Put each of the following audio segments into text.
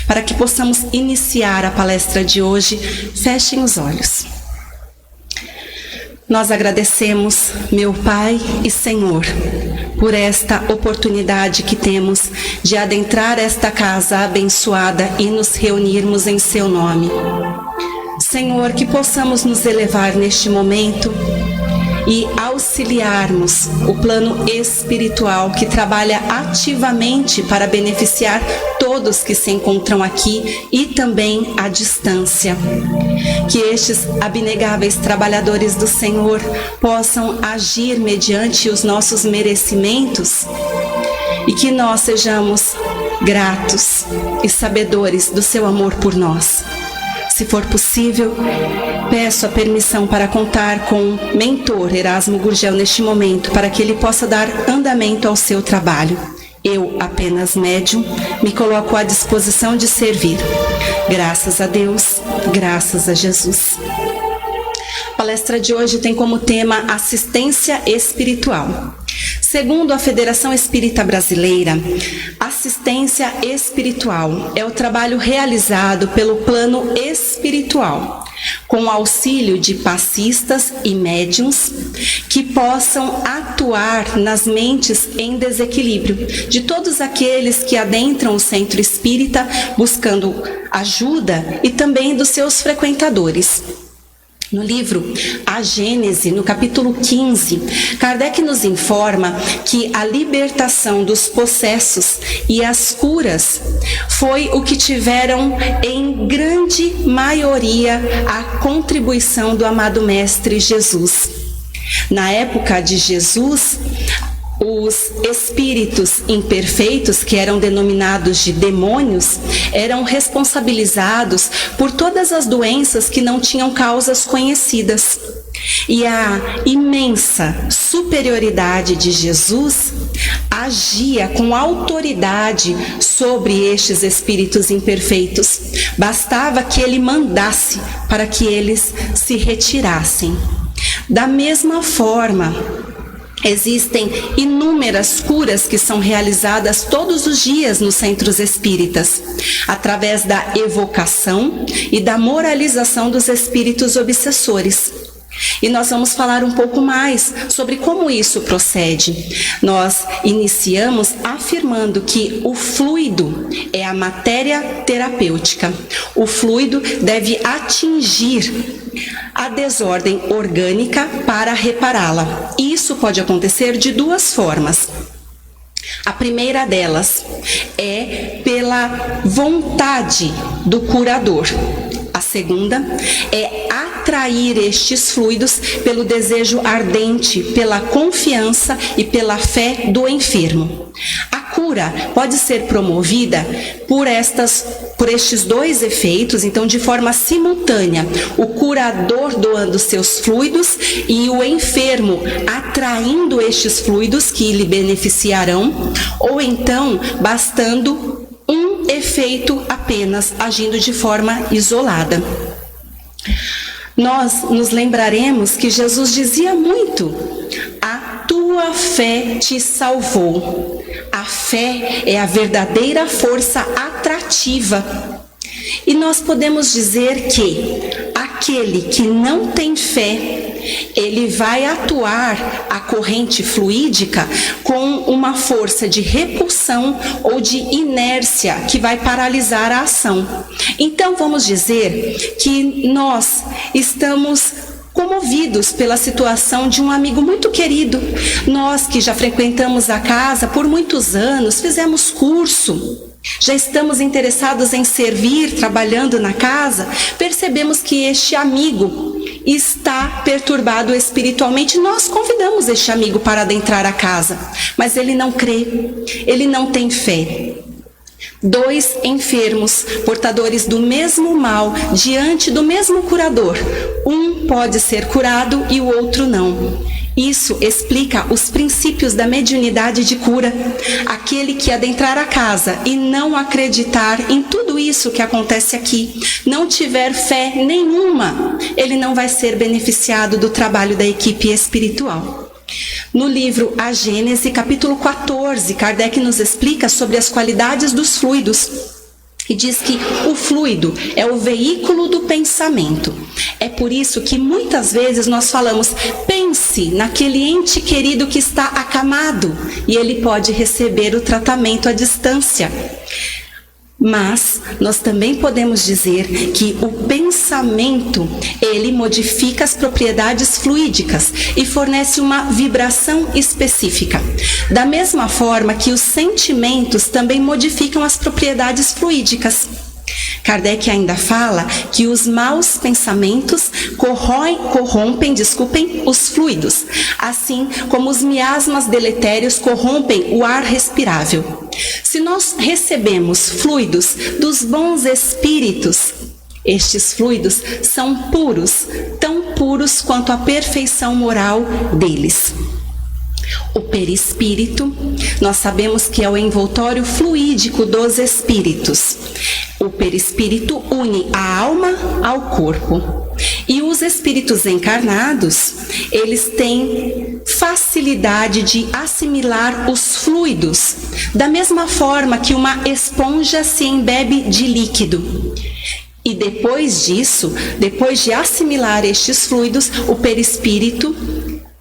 Para que possamos iniciar a palestra de hoje, fechem os olhos. Nós agradecemos, meu Pai e Senhor, por esta oportunidade que temos de adentrar esta casa abençoada e nos reunirmos em Seu nome. Senhor, que possamos nos elevar neste momento e auxiliarmos o plano espiritual que trabalha ativamente para beneficiar todos que se encontram aqui e também à distância. Que estes abnegáveis trabalhadores do Senhor possam agir mediante os nossos merecimentos e que nós sejamos gratos e sabedores do seu amor por nós. Se for possível, peço a permissão para contar com o mentor Erasmo Gurgel neste momento, para que ele possa dar andamento ao seu trabalho. Eu, apenas médium, me coloco à disposição de servir. Graças a Deus, graças a Jesus. A palestra de hoje tem como tema assistência espiritual. Segundo a Federação Espírita Brasileira, assistência espiritual é o trabalho realizado pelo plano espiritual, com o auxílio de passistas e médiuns que possam atuar nas mentes em desequilíbrio de todos aqueles que adentram o centro espírita buscando ajuda e também dos seus frequentadores. No livro A Gênese, no capítulo 15, Kardec nos informa que a libertação dos possessos e as curas foi o que tiveram em grande maioria a contribuição do amado Mestre Jesus. Na época de Jesus, os espíritos imperfeitos, que eram denominados de demônios, eram responsabilizados por todas as doenças que não tinham causas conhecidas. E a imensa superioridade de Jesus agia com autoridade sobre estes espíritos imperfeitos. Bastava que ele mandasse para que eles se retirassem. Da mesma forma, existem inúmeras curas que são realizadas todos os dias nos centros espíritas, através da evocação e da moralização dos espíritos obsessores. E nós vamos falar um pouco mais sobre como isso procede. Nós iniciamos afirmando que o fluido é a matéria terapêutica. O fluido deve atingir a desordem orgânica para repará-la. Isso pode acontecer de duas formas. A primeira delas é pela vontade do curador. A segunda é atrair estes fluidos pelo desejo ardente, pela confiança e pela fé do enfermo. A cura pode ser promovida por estes dois efeitos, então de forma simultânea, o curador doando seus fluidos e o enfermo atraindo estes fluidos que lhe beneficiarão, ou então bastando um efeito apenas, agindo de forma isolada. Nós nos lembraremos que Jesus dizia muito: a tua fé te salvou. A fé é a verdadeira força atrativa. E nós podemos dizer que aquele que não tem fé, ele vai atuar a corrente fluídica com uma força de repulsão ou de inércia que vai paralisar a ação. Então vamos dizer que nós estamos comovidos pela situação de um amigo muito querido. Nós que já frequentamos a casa por muitos anos, fizemos curso, já estamos interessados em servir, trabalhando na casa, percebemos que este amigo está perturbado espiritualmente. Nós convidamos este amigo para adentrar a casa, mas ele não crê, ele não tem fé. Dois enfermos, portadores do mesmo mal, diante do mesmo curador. Um pode ser curado e o outro não. Isso explica os princípios da mediunidade de cura. Aquele que adentrar a casa e não acreditar em tudo isso que acontece aqui, não tiver fé nenhuma, ele não vai ser beneficiado do trabalho da equipe espiritual. No livro A Gênese, capítulo 14, Kardec nos explica sobre as qualidades dos fluidos. E diz que o fluido é o veículo do pensamento. É por isso que muitas vezes nós falamos, pense naquele ente querido que está acamado e ele pode receber o tratamento à distância. Mas nós também podemos dizer que o pensamento, ele modifica as propriedades fluídicas e fornece uma vibração específica. Da mesma forma que os sentimentos também modificam as propriedades fluídicas. Kardec ainda fala que os maus pensamentos corrompem os fluidos, assim como os miasmas deletérios corrompem o ar respirável. Se nós recebemos fluidos dos bons espíritos, estes fluidos são puros, tão puros quanto a perfeição moral deles. O perispírito, nós sabemos que é o envoltório fluídico dos espíritos. O perispírito une a alma ao corpo. E os espíritos encarnados, eles têm facilidade de assimilar os fluidos, da mesma forma que uma esponja se embebe de líquido. E depois disso, depois de assimilar estes fluidos, o perispírito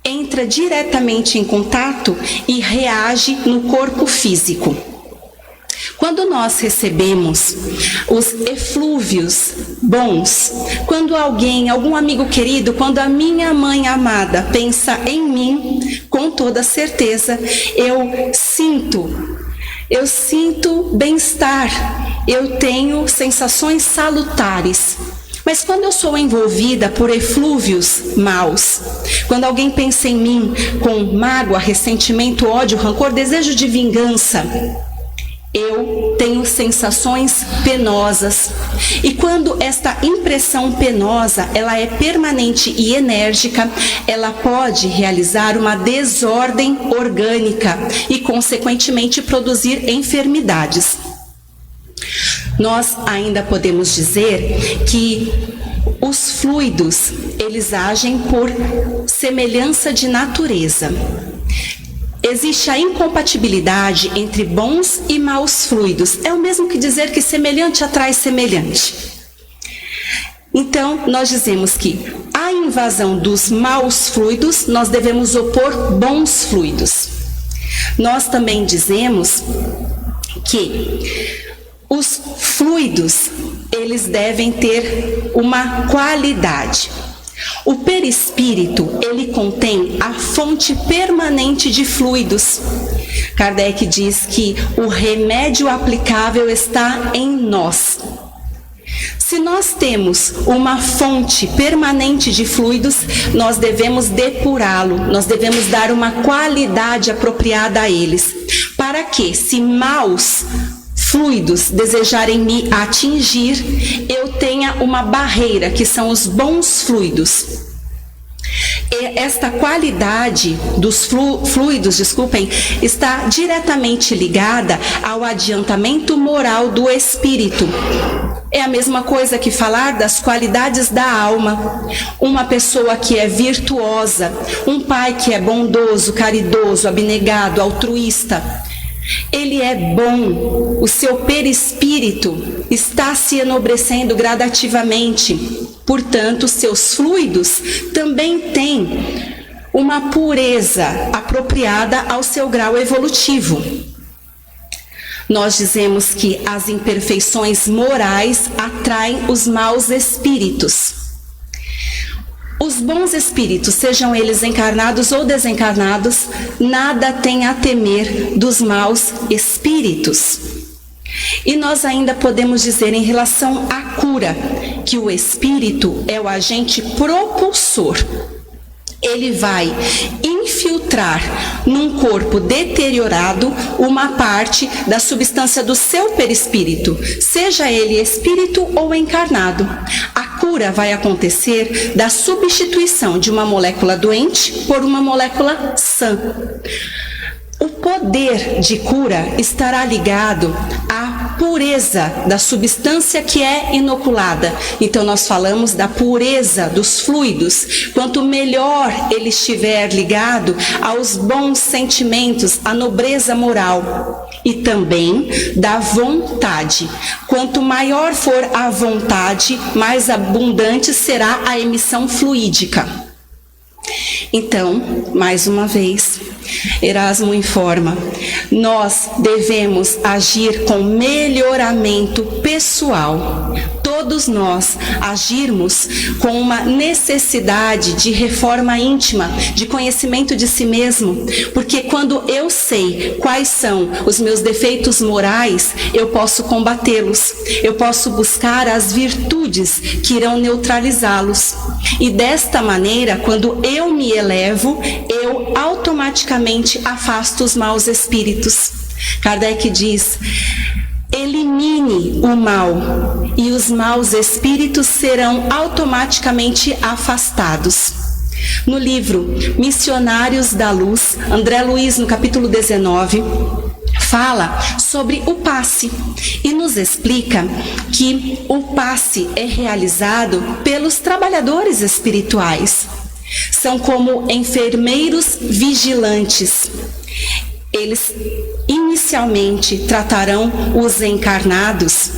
entra diretamente em contato e reage no corpo físico. Quando nós recebemos os eflúvios bons, quando algum amigo querido, quando a minha mãe amada pensa em mim, com toda certeza, eu sinto bem-estar, eu tenho sensações salutares. Mas quando eu sou envolvida por eflúvios maus, quando alguém pensa em mim com mágoa, ressentimento, ódio, rancor, desejo de vingança, eu tenho sensações penosas. E quando esta impressão penosa, ela é permanente e enérgica, ela pode realizar uma desordem orgânica e, consequentemente, produzir enfermidades. Nós ainda podemos dizer que os fluidos, eles agem por semelhança de natureza. Existe a incompatibilidade entre bons e maus fluidos. É o mesmo que dizer que semelhante atrai semelhante. Então, nós dizemos que à invasão dos maus fluidos, nós devemos opor bons fluidos. Nós também dizemos que os fluidos, eles devem ter uma qualidade. O perispírito, ele contém a fonte permanente de fluidos. Kardec diz que o remédio aplicável está em nós. Se nós temos uma fonte permanente de fluidos, nós devemos depurá-lo, nós devemos dar uma qualidade apropriada a eles, para que, se maus fluidos desejarem me atingir, eu tenha uma barreira, que são os bons fluidos. E esta qualidade dos fluidos, está diretamente ligada ao adiantamento moral do espírito. É a mesma coisa que falar das qualidades da alma. Uma pessoa que é virtuosa, um pai que é bondoso, caridoso, abnegado, altruísta, ele é bom, o seu perispírito está se enobrecendo gradativamente, portanto, seus fluidos também têm uma pureza apropriada ao seu grau evolutivo. Nós dizemos que as imperfeições morais atraem os maus espíritos. Os bons espíritos, sejam eles encarnados ou desencarnados, nada têm a temer dos maus espíritos. E nós ainda podemos dizer em relação à cura, que o espírito é o agente propulsor. Ele vai infiltrar num corpo deteriorado uma parte da substância do seu perispírito, seja ele espírito ou encarnado. A cura vai acontecer da substituição de uma molécula doente por uma molécula sã. O poder de cura estará ligado à pureza da substância que é inoculada. Então nós falamos da pureza dos fluidos. Quanto melhor ele estiver ligado aos bons sentimentos, à nobreza moral e também da vontade. Quanto maior for a vontade, mais abundante será a emissão fluídica. Então, mais uma vez, Erasmo informa, nós devemos agir com melhoramento pessoal. Todos nós agirmos com uma necessidade de reforma íntima, de conhecimento de si mesmo, porque quando eu sei quais são os meus defeitos morais, eu posso combatê-los, eu posso buscar as virtudes que irão neutralizá-los. E desta maneira, quando eu me elevo, eu automaticamente afasto os maus espíritos. Kardec diz: elimine o mal e os maus espíritos serão automaticamente afastados. No livro Missionários da Luz, André Luiz, no capítulo 19, fala sobre o passe e nos explica que o passe é realizado pelos trabalhadores espirituais. São como enfermeiros vigilantes. Eles inicialmente tratarão os encarnados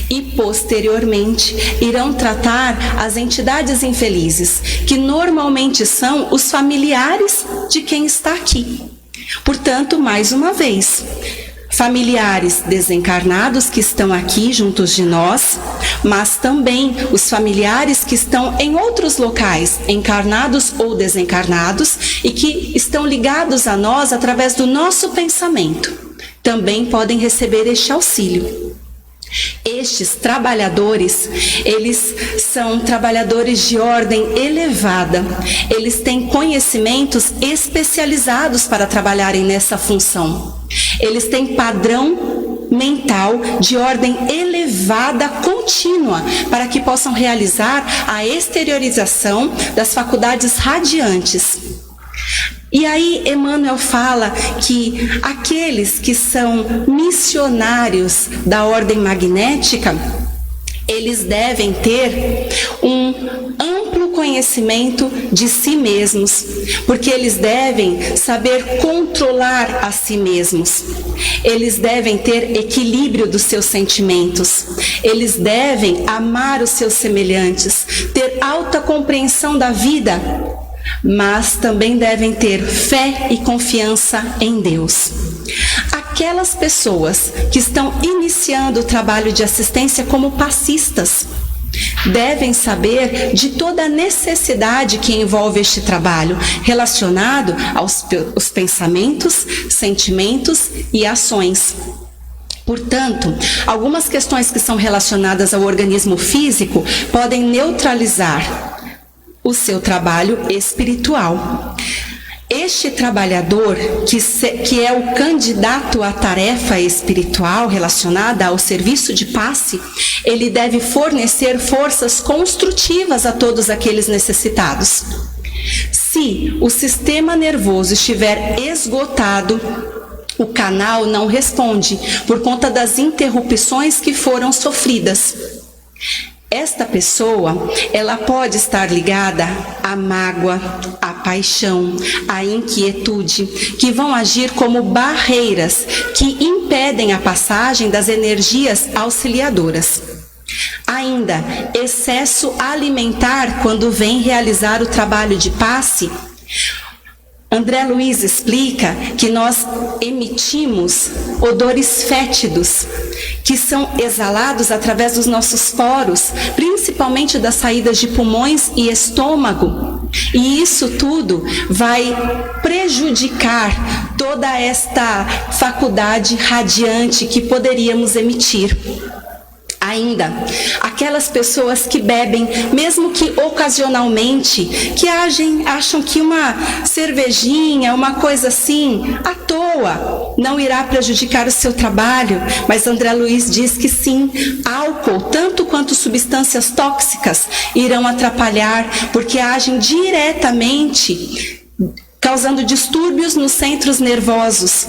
e posteriormente irão tratar as entidades infelizes, que normalmente são os familiares de quem está aqui. Portanto, mais uma vez, familiares desencarnados que estão aqui juntos de nós, mas também os familiares que estão em outros locais, encarnados ou desencarnados, e que estão ligados a nós através do nosso pensamento, também podem receber este auxílio. Estes trabalhadores, eles são trabalhadores de ordem elevada, eles têm conhecimentos especializados para trabalharem nessa função. Eles têm padrão mental de ordem elevada contínua para que possam realizar a exteriorização das faculdades radiantes. E aí Emmanuel fala que aqueles que são missionários da ordem magnética, eles devem ter um amplo conhecimento de si mesmos, porque eles devem saber controlar a si mesmos. Eles devem ter equilíbrio dos seus sentimentos. Eles devem amar os seus semelhantes, ter alta compreensão da vida, mas também devem ter fé e confiança em Deus. Aquelas pessoas que estão iniciando o trabalho de assistência como passistas devem saber de toda a necessidade que envolve este trabalho, relacionado aos pensamentos, sentimentos e ações. Portanto, algumas questões que são relacionadas ao organismo físico podem neutralizar o seu trabalho espiritual. Este trabalhador, que é o candidato à tarefa espiritual relacionada ao serviço de passe, ele deve fornecer forças construtivas a todos aqueles necessitados. Se o sistema nervoso estiver esgotado, o canal não responde por conta das interrupções que foram sofridas. Esta pessoa, ela pode estar ligada à mágoa, à paixão, à inquietude, que vão agir como barreiras que impedem a passagem das energias auxiliadoras. Ainda, excesso alimentar quando vem realizar o trabalho de passe. André Luiz explica que nós emitimos odores fétidos, que são exalados através dos nossos poros, principalmente das saídas de pulmões e estômago. E isso tudo vai prejudicar toda esta faculdade radiante que poderíamos emitir. Ainda, aquelas pessoas que bebem, mesmo que ocasionalmente, que acham que uma cervejinha, uma coisa assim, à toa, não irá prejudicar o seu trabalho, mas André Luiz diz que sim, álcool, tanto quanto substâncias tóxicas, irão atrapalhar, porque agem diretamente, causando distúrbios nos centros nervosos.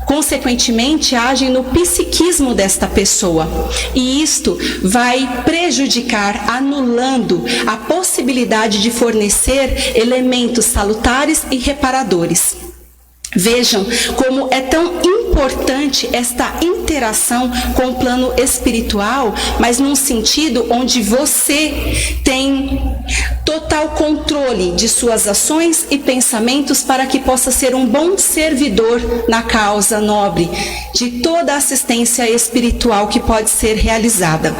Consequentemente, agem no psiquismo desta pessoa. E isto vai prejudicar, anulando a possibilidade de fornecer elementos salutares e reparadores. Vejam como é tão importante esta interação com o plano espiritual, mas num sentido onde você tem total controle de suas ações e pensamentos para que possa ser um bom servidor na causa nobre de toda a assistência espiritual que pode ser realizada.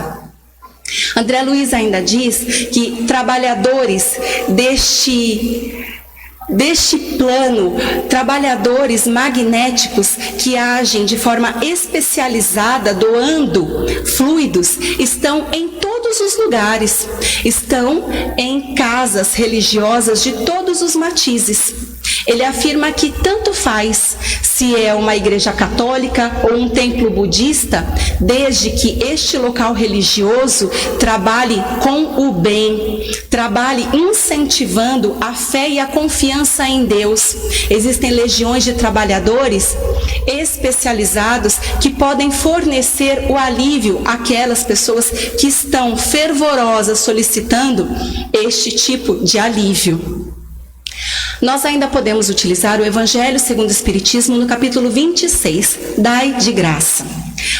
André Luiz ainda diz que trabalhadores deste plano, trabalhadores magnéticos que agem de forma especializada, doando fluidos, estão em todos os lugares, estão em casas religiosas de todos os matizes. Ele afirma que tanto faz se é uma igreja católica ou um templo budista, desde que este local religioso trabalhe com o bem, trabalhe incentivando a fé e a confiança em Deus. Existem legiões de trabalhadores especializados que podem fornecer o alívio àquelas pessoas que estão fervorosas solicitando este tipo de alívio. Nós ainda podemos utilizar o Evangelho segundo o Espiritismo no capítulo 26, Dai de Graça.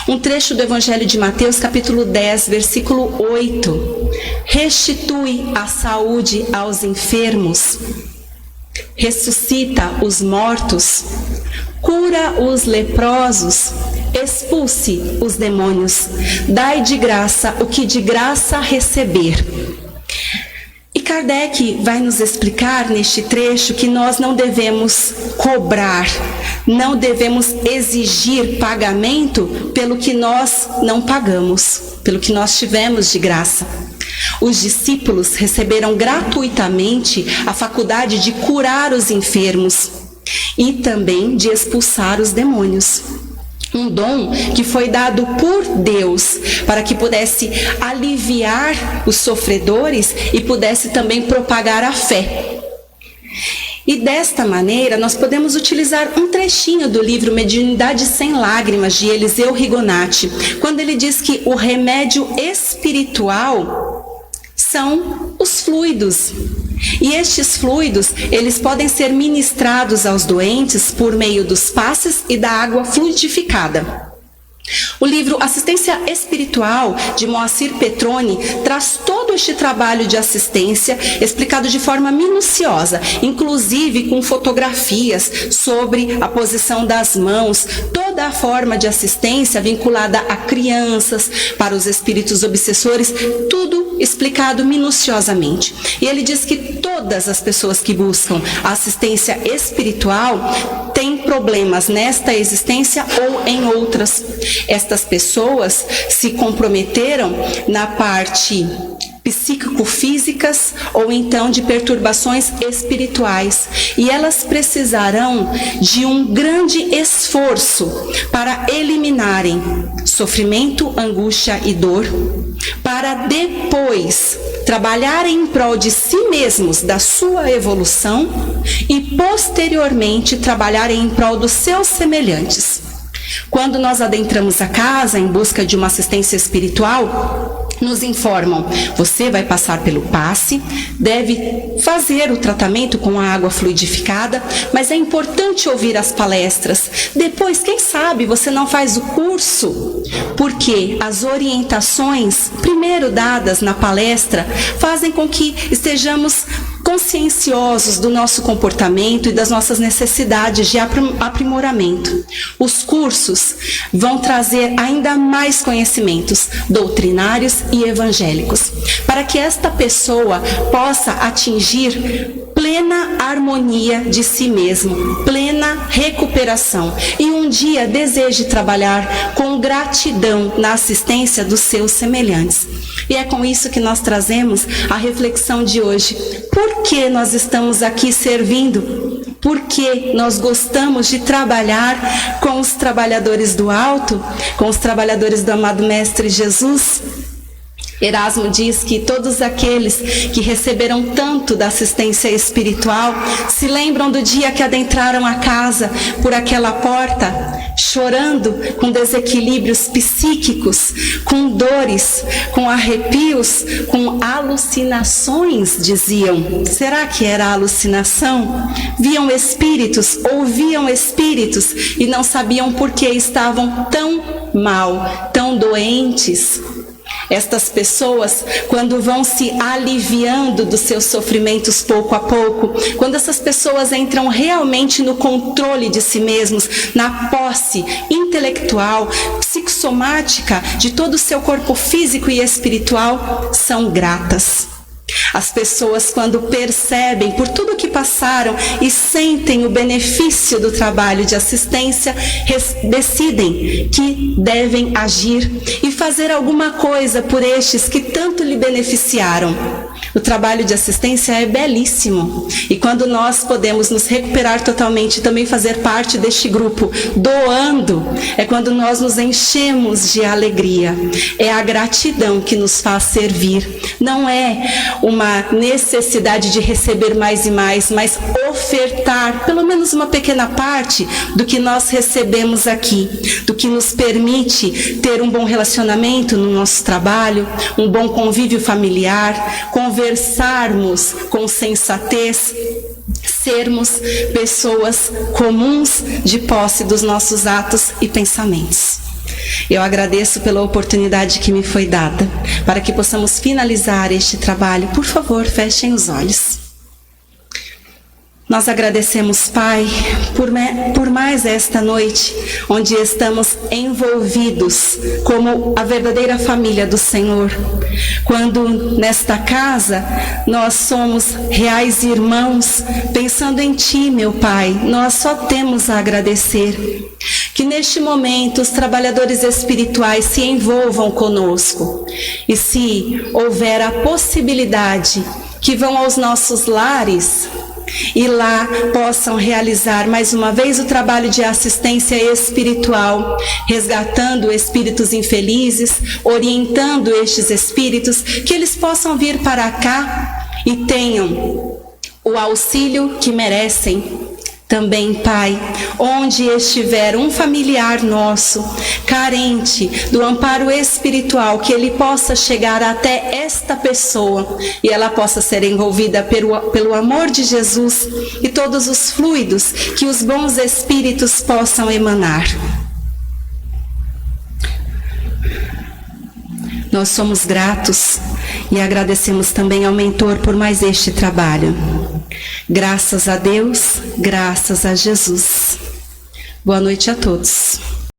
Um trecho do Evangelho de Mateus, capítulo 10, versículo 8. Restitui a saúde aos enfermos, ressuscita os mortos, cura os leprosos, expulse os demônios, dai de graça o que de graça receber. E Kardec vai nos explicar neste trecho que nós não devemos cobrar, não devemos exigir pagamento pelo que nós não pagamos, pelo que nós tivemos de graça. Os discípulos receberam gratuitamente a faculdade de curar os enfermos e também de expulsar os demônios. Um dom que foi dado por Deus para que pudesse aliviar os sofredores e pudesse também propagar a fé. E desta maneira nós podemos utilizar um trechinho do livro Mediunidade Sem Lágrimas, de Eliseu Rigonati, quando ele diz que o remédio espiritual são os fluidos. E estes fluidos, eles podem ser ministrados aos doentes por meio dos passes e da água fluidificada. O livro Assistência Espiritual, de Moacir Petroni, traz todo este trabalho de assistência explicado de forma minuciosa, inclusive com fotografias sobre a posição das mãos, toda a forma de assistência vinculada a crianças, para os espíritos obsessores, tudo explicado minuciosamente. E ele diz que todas as pessoas que buscam a assistência espiritual têm problemas nesta existência ou em outras. Estas pessoas se comprometeram na parte psíquico-físicas ou então de perturbações espirituais, e elas precisarão de um grande esforço para eliminarem sofrimento, angústia e dor, para depois trabalharem em prol de si mesmos, da sua evolução, e posteriormente trabalharem em prol dos seus semelhantes. Quando nós adentramos a casa em busca de uma assistência espiritual, nos informam: você vai passar pelo passe, deve fazer o tratamento com a água fluidificada, mas é importante ouvir as palestras. Depois, quem sabe, você não faz o curso, porque as orientações, primeiro dadas na palestra, fazem com que estejamos conscienciosos do nosso comportamento e das nossas necessidades de aprimoramento. Os cursos vão trazer ainda mais conhecimentos doutrinários e evangélicos, para que esta pessoa possa atingir plena harmonia de si mesmo, plena recuperação, e um dia deseje trabalhar com gratidão na assistência dos seus semelhantes. E é com isso que nós trazemos a reflexão de hoje. Por que nós estamos aqui servindo? Por que nós gostamos de trabalhar com os trabalhadores do alto, com os trabalhadores do amado Mestre Jesus? Erasmo diz que todos aqueles que receberam tanto da assistência espiritual se lembram do dia que adentraram a casa por aquela porta, chorando, com desequilíbrios psíquicos, com dores, com arrepios, com alucinações, diziam. Será que era alucinação? Viam espíritos, ouviam espíritos e não sabiam por que estavam tão mal, tão doentes. Estas pessoas, quando vão se aliviando dos seus sofrimentos pouco a pouco, quando essas pessoas entram realmente no controle de si mesmos, na posse intelectual, psicossomática de todo o seu corpo físico e espiritual, são gratas. As pessoas, quando percebem por tudo o que passaram e sentem o benefício do trabalho de assistência, decidem que devem agir e fazer alguma coisa por estes que tanto lhe beneficiaram. O trabalho de assistência é belíssimo e quando nós podemos nos recuperar totalmente e também fazer parte deste grupo, doando, é quando nós nos enchemos de alegria. É a gratidão que nos faz servir. Não é uma necessidade de receber mais e mais, mas ofertar pelo menos uma pequena parte do que nós recebemos aqui, do que nos permite ter um bom relacionamento no nosso trabalho, um bom convívio familiar, conversarmos com sensatez, sermos pessoas comuns de posse dos nossos atos e pensamentos. Eu agradeço pela oportunidade que me foi dada, para que possamos finalizar este trabalho. Por favor, fechem os olhos. Nós agradecemos, Pai, por mais esta noite, onde estamos envolvidos como a verdadeira família do Senhor. Quando nesta casa nós somos reais irmãos, pensando em Ti, meu Pai, nós só temos a agradecer. Que neste momento os trabalhadores espirituais se envolvam conosco. E se houver a possibilidade que vão aos nossos lares e lá possam realizar mais uma vez o trabalho de assistência espiritual, resgatando espíritos infelizes, orientando estes espíritos, que eles possam vir para cá e tenham o auxílio que merecem. Também, Pai, onde estiver um familiar nosso, carente do amparo espiritual, que ele possa chegar até esta pessoa e ela possa ser envolvida pelo amor de Jesus e todos os fluidos que os bons espíritos possam emanar. Nós somos gratos e agradecemos também ao mentor por mais este trabalho. Graças a Deus, graças a Jesus. Boa noite a todos.